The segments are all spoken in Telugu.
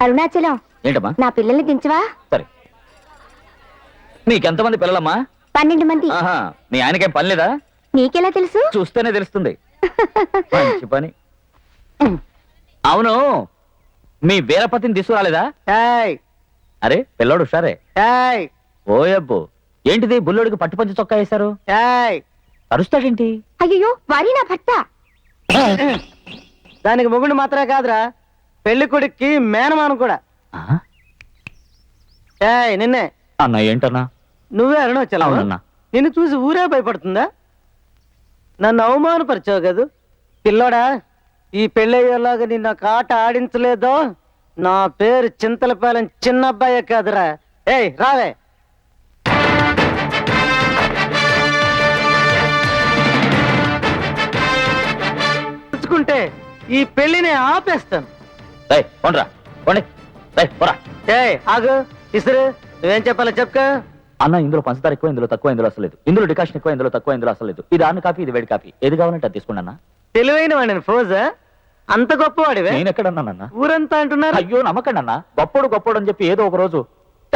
అరుణాచలం ఏంటమ్మా? నా పిల్లల్ని దించవా? సరే. నీకెంతమంది పిల్లలమ్మా? 12 మంది. ఆహా, మీ ఆయనకేం పని లేదా? నీకెలా తెలుసు? చూస్తేనే తెలుస్తుంది. మంచి పని. అవును, మీ వీరపతిని తీసుకురాలేదా? అరే పిల్లోడు హుషారే. ఓయబ్బు, ఏంటిది బుల్లోడికి పట్టుపంచి చొక్కా వేశారు? అరుస్తాడేంటి? అయ్యో వారి నా భర్త. దానికి మొగుడు మాత్రమే కాదురా, పెళ్లి కొడుక్కి మేనమానం కూడా. నిన్నే అన్న. ఏంటన్నా? నువ్వే అరుణాచలం. అవునన్నా. నిన్ను చూసి ఊరే భయపడుతుందా? నన్ను అవమానపరిచావు కదూ పిల్లోడా. ఈ పెళ్ళయ్యేలాగా నిన్న ఒక ఆట ఆడించలేదో నా పేరు చింతలపాలెం చిన్నబ్బాయే కాదురా. రావే. చూసుకుంటే ఈ పెళ్లిని ఆపేస్తాను. ఆగు ఇసురు. నువ్వేం చెప్పాలో చెప్పుకో. అన్న, ఇందులో పంచదార ఎక్కువ, ఇందులో తక్కువ, ఇందులో అసలు లేదు. ఇందులో డికాషన్ ఎక్కువ, ఇందులో తక్కువ, ఇందులో అసలు లేదు. ఇది ఆన్ కాఫీ, ఇది వేడి కాఫీ. ఏది కావాలంటే అది తీసుకోండి అన్న. తెలివైన వాడిని ఫోజా. అంత గొప్పవాడివే. నేను ఎక్కడన్నానన్న? ఊరంతా అంటున్నారు. అయ్యో నమ్మకండి అన్న. గొప్పడు అని చెప్పి ఏదో ఒక రోజు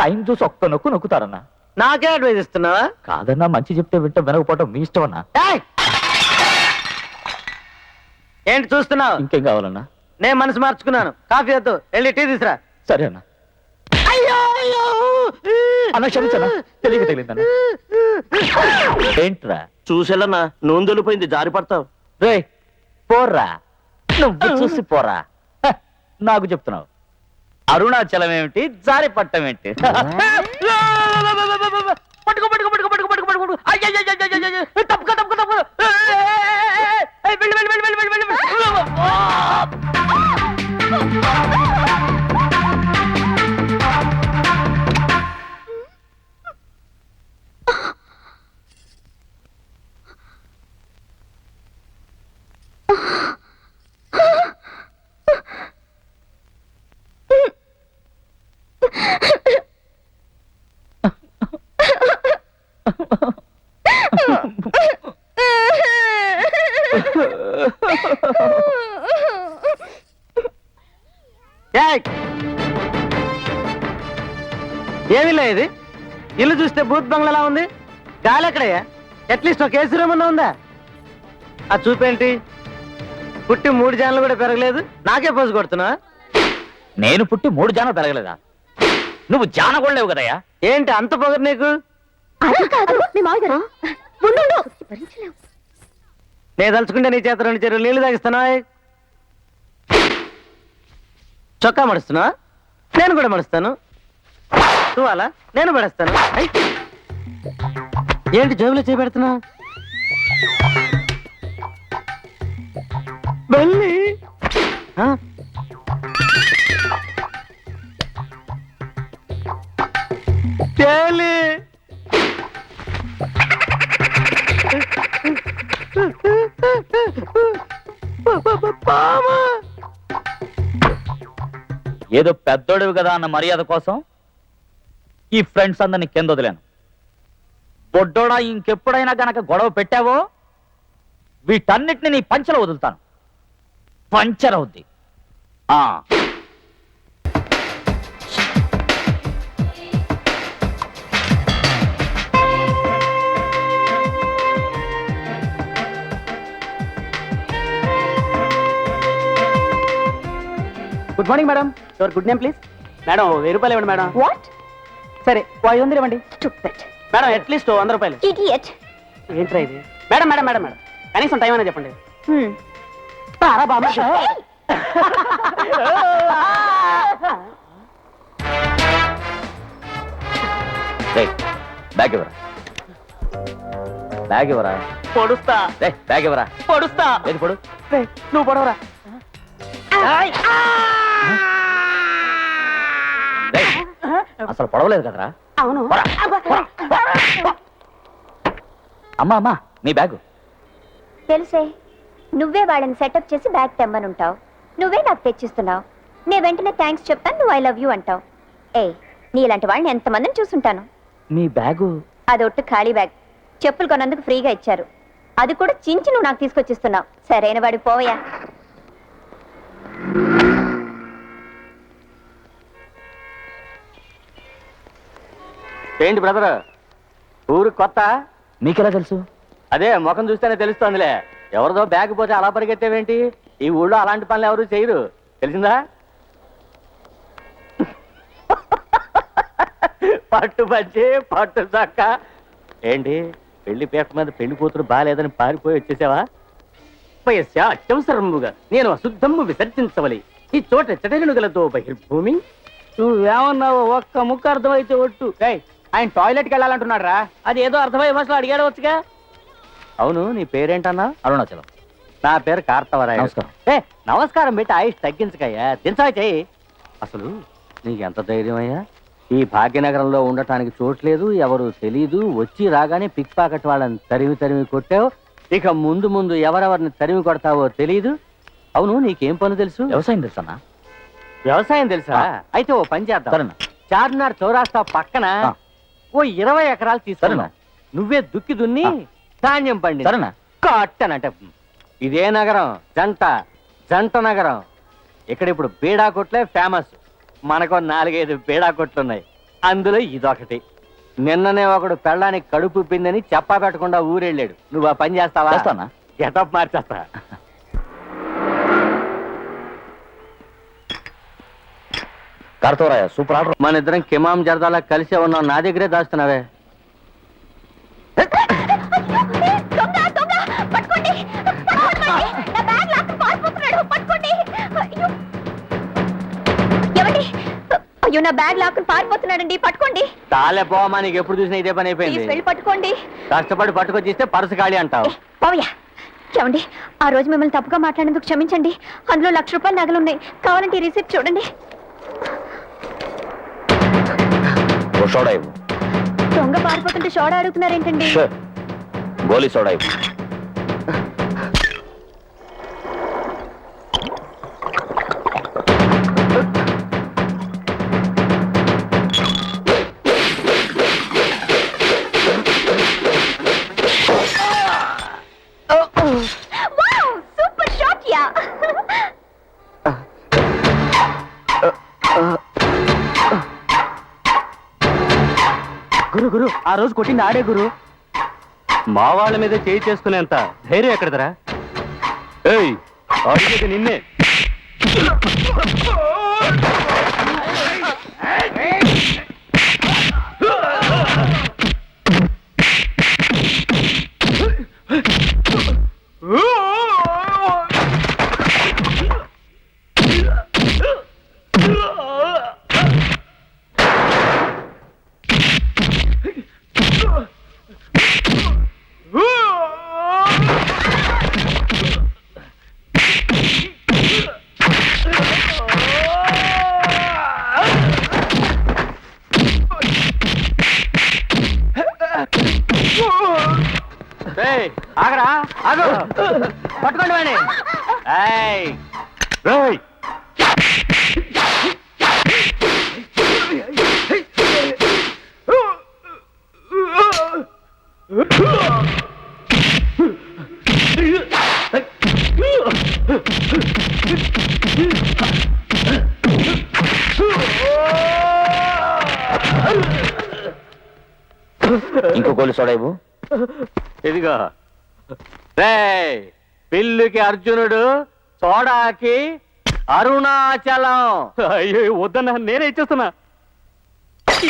టైం చూసి ఒక్క నొక్కుతారన్న. నాకే అడ్వైజ్ ఇస్తున్నావా? కాదన్నా, మంచి చెప్తే వింటాం, వినకపోవటం మీ ఇష్టం అన్నా. ఏంటి చూస్తున్నావు? ఇంకేం కావాలన్నా? నేను మనసు మార్చుకున్నాను. కాఫీ వద్దు, వెళ్ళి టీ తీసురా. సరే అన్న. అన్న క్షమించన్నా, తెలియక తెలియదన్న. ఏంట్రా? చూసేలన్నా, నూనె దొలిపోయింది, జారి పడతావు. రే పోర్రా, నువ్వు చూసి పోరా. నాకు చెప్తున్నావు అరుణాచలం ఏమిటి, జారి పట్టం ఏంటి? పట్టుకో పట్టుకో పట్టుకో పట్టుకో పట్టుకో పట్టుకో. తప్పుకో తప్పుకో తప్పుకో. ఏమిలే ఇది, ఇల్లు చూస్తే బూత్ బంగ్లాలా ఉంది. గాలి ఎక్కడయ్యా? అట్లీస్ట్ ఒక ఏసీ రూమ్ అన్నా ఉందా? ఆ చూపేంటి, పుట్టి 3 జాన్లు కూడా పెరగలేదు, నాకే పోజు కొడుతున్నా. నేను పుట్టి 3 జానలు పెరగలేదా? నువ్వు జాన కూడా లేవు కదయ్యా. ఏంటి అంత పొగరు నీకు? నేను తలుచుకుంటే నీ చేత 2 చెరువులు నీళ్లు తాగిస్తున్నా. చొక్కా మడుస్తున్నా, నేను కూడా మడుస్తాను. నువ్వాలా, నేను పడేస్తాను. ఏంటి జోబులో చేపెడుతున్నా? బల్లి తేలి పామా. ఏదో పెద్దోడివి కదా అన్న మర్యాద కోసం ఈ ఫ్రెండ్స్ అందరినీ కింద వదిలాను. బొడ్డోడా, ఇంకెప్పుడైనా గనక గొడవ పెట్టావో వీటన్నిటిని నీ పంచలో వదులుతాను. పంచర్ అవుద్ది. Good morning madam. Your good name please. Madam 1000 రూపాయలు ఇవ్వండి మేడం. వాట్? సరే 500 ఇవ్వండి. స్టూపిడ్. మేడం అట్లీస్ట్ 100 రూపాయలు. ఇడియట్. ఏంట్రా ఇది? మేడం మేడం మేడం మేడం కనీసం టైం అయినా చెప్పండి. బ్యాగ్ ఇవ్వరా, బ్యాగ్ ఇవ్వరా. పొడుస్తా. బ్యాగ్ ఇవ్వరా. పొడుస్తా. ఏది పొడు? నువ్వు పొడవరా. అసలు పొడవలేదు కదరా. అవును. అమ్మా అమ్మా, నీ బ్యాగు. తెలుసే, నువ్వే వాళ్ళని సెటప్ చేసి బ్యాగ్ తెమ్మనుంటావు, నువ్వే నాకు తెచ్చిస్తున్నావు. నే వెంటనే థ్యాంక్స్ చెప్తాను, నువ్వు ఐ లవ్ యూ అంటావు. నీలాంటి వాళ్ళని ఎంతమందిని చూసుంటాను. మీ బ్యాగు అదొట్టు ఖాళీ బ్యాగ్. చెప్పులు కొన్నందుకు ఫ్రీగా ఇచ్చారు, అది కూడా చించి నువ్వు నాకు తీసుకొచ్చిస్తున్నావు. సరైన వాడి పోవయా. ఏంటి బ్రదర్, ఊరు కొత్త? మీకెలా తెలుసు? అదే ముఖం చూస్తేనే తెలుస్తోందిలే. ఎవరిదో బ్యాగ్ పోతే అలా పరిగెత్తేవేంటి? ఈ ఊళ్ళో అలాంటి పనులు ఎవరు చేయరు, తెలిసిందా? పట్టు పచ్చి పట్టు చక్క. ఏంటి పెళ్లి పీట మీద పెళ్లి కూతురు బాగాలేదని పారిపోయి వచ్చేసావా? అత్యవసరముగా నేను అశుద్ధము విసర్జించవలి. ఈ చోట చెటగను గలతో బహిర్భూమి. నువ్వేమన్నావు? ఒక్క ముక్క అర్థమైతే ఒట్టు. ఆయన టాయిలెట్కి వెళ్ళాలంటున్నాడు రా. అది ఏదో అర్థమయ్యే భాషలో అడిగాడవచ్చుగా. అవును, నీ పేరేంటన్నా? అరుణాచలం. నా పేరు కార్తవరాయ. నమస్కారం. నమస్కారం పెట్టి ఆయుష్ తగ్గించకయ్యా, దించా చెయ్యి. అసలు నీకు ఎంత ధైర్యం అయ్యా? ఈ భాగ్యనగరంలో ఉండటానికి చోట్లేదు, ఎవరు తెలీదు, వచ్చి రాగానే పిక్ పాకెట్ వాళ్ళని తరిమి తరిమి కొట్టావు. ఇక ముందు ముందు ఎవరెవరిని తరిమి కొడతావో తెలీదు. అవును, నీకేం పని తెలుసు? వ్యవసాయం తెలుసన్నా? వ్యవసాయం తెలుసా? అయితే ఓ పని చేద్దాం. సరేనా? చార్మినార్ చౌరాస్తా పక్కన ఆ. ఓ 20 ఎకరాలు తీసుకున్నా. సరేనా? నువ్వే దుక్కి దున్ని ఆ. ధాన్యం పండి సరేనా? కట్టనంటే ఇదే నగరం జంట నగరం. ఇక్కడ ఇప్పుడు బీడా కొట్లే ఫేమస్. మనకు 4-5 బీడా కొట్లున్నాయి, అందులో ఇదొకటి. నిన్ననే ఒకడు పెళ్ళానికి కడుపు పిందని చెప్పా పెట్టకుండా ఊరెళ్ళాడు. నువ్వు ఆ పని చేస్తావా? చేస్తానా? గెటప్ మార్చేస్తా. కార్తవరాయ, సూపర్ ఆర్డర్. మన ఇద్దరం కిమాం జరదాలా కలిసే ఉన్నాం. నా దగ్గరే దాస్తున్నావే. దొంగ దొంగ పట్టుకోండి పట్టుకోండి. నా బ్యాగ్ లాక్కుని పారిపోతున్నాడు, పట్టుకోండి. అయ్యో ఏమండి? అయ్యో నా బ్యాగ్ లాక్కుని పారిపోతున్నాడండి, పట్టుకోండి. తాలే పోవమ్మా, నీకు ఎప్పుడు చూసినా ఇదే పని ప్లీజ్ అయిపోయింది. వెళ్ళి పట్టుకోండి. కష్టపడి పట్టుకొచ్చిస్తే పరుసు ఖాళీ అంటావు. పోవయ్యా. ఏమండి, ఆ రోజు మిమ్మల్ని తప్పుగా మాట్లాడినందుకు క్షమించండి. అందులో 1,00,000 రూపాయలు నగలున్నాయి, కావాలంటే ఈ రిసిప్ట్ చూడండి. ఓ సోడా ఇవ్వు. దొంగ పారిపోతుంటే షోడా అడుగుతున్నారేంటండి? షే, గోలీ సోడా ఇవ్వు. Wow, super shot yeah. గురు ఆ రోజు కొట్టింది ఆడే గురు. మా వాళ్ళ మీద చేయి చేసుకునేంత ధైర్యం ఎక్కడదరా? ఏయ్, అడిగేది నిన్నే. ఆగరా, ఆగు, పట్టుకోండి వాడిని. ఏయ్, రేయ్. ఇంకో గోలీ సోడా ఇవ్వు. ఇదిగో. రేయ్, పిల్లికి అర్జునుడు, సోడాకి అరుణాచలం. అయ్యో వద్దన్నా, నేనే ఇచ్చేస్తున్నా.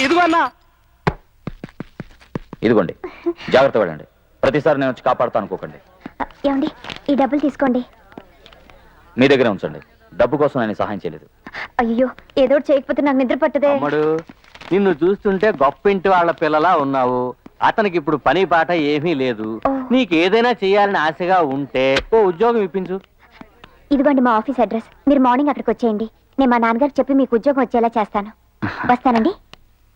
ఇదిగో అన్నా. ఇదిగోండి, జాగ్రత్త వెళ్ళండి. ప్రతిసారి నేను వచ్చి కాపాడుతా అనుకోకండి. ఏమండి, ఈ డబ్బులు తీసుకోండి. మీ దగ్గరే ఉంచండి. డబ్బు కోసం నేను సహాయం చేయలేదు. అయ్యో, ఏదో ఒకటి చేయకపోతే నాకు నిద్ర పట్టదే. అమ్మడు, నిన్ను చూస్తుంటే గొప్పింటి వాళ్ళ పిల్లలా ఉన్నావు. అతనికి ఇప్పుడు పని పాట ఏమీ లేదు. నీకు ఏదైనా చేయాలని ఆశగా ఉంటే ఓ ఉద్యోగం ఇప్పించు. ఇదిగోండి మా ఆఫీస్ అడ్రస్. మీరు మార్నింగ్ అక్కడికి వచ్చేయండి. నేను మా నాన్నగారికి చెప్పి మీకు ఉద్యోగం వచ్చేలా చేస్తాను. వస్తానండి.